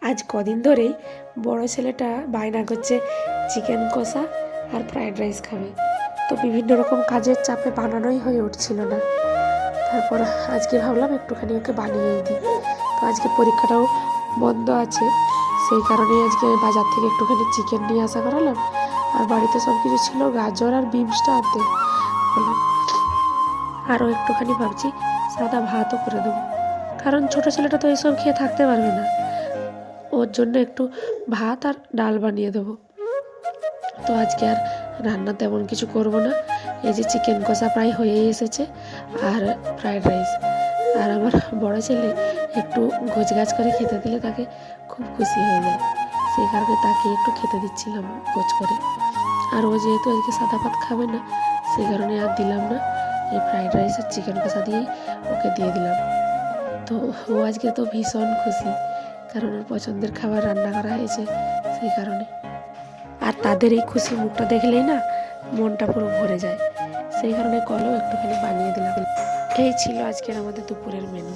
আজ কদিন ধরেই বড় ছেলেটা বায়না করছে চিকেন কষা আর ফ্রাইড রাইস খাবে। তো বিভিন্ন রকম কাজের চাপে বানানোই হয়ে উঠছিল না। তারপর আজকে ভাবলাম একটুখানি ওকে বানিয়েই দিই। তো আজকে পরীক্ষাটাও বন্ধ আছে, সেই কারণেই আজকে বাজার থেকে একটুখানি চিকেন নিয়ে আসা করালাম। আর বাড়িতে সব কিছু ছিল, গাজর আর বিনসটা আনতে হলো। আরও একটুখানি ভাবছি সাদা ভাতও করে দেবো, কারণ ছোটো ছেলেটা তো এসব খেয়ে থাকতে পারবে না। ওর জন্য একটু ভাত আর ডাল বানিয়ে দেবো। তো আজকে আর রান্না তেমন কিছু করব না। এই যে চিকেন কষা প্রায় হয়েই এসেছে, আর ফ্রাইড রাইস। আর আমার বড় ছেলে একটু গোছগাছ করে খেতে দিলে তাকে খুব খুশি হয়ে যায়, সেই কারণে তাকে একটু খেতে দিচ্ছিলাম গোছ করে। আর ও যেহেতু আজকে সাদা ভাত খাবে না, সেই কারণে আর দিলাম না। এই ফ্রাইড রাইস আর চিকেন কষা দিয়েই ওকে দিয়ে দিলাম। তো ও আজকে তো ভীষণ খুশি, কারণ ওর পছন্দের খাবার রান্না করা হয়েছে, সেই কারণে। আর তাদের এই খুশি মুখটা দেখলেই না মনটা পুরো ভরে যায়, সেই কারণে কলও একটুখানি বানিয়ে দিলাম। এই ছিল আজকের আমাদের দুপুরের মেনু।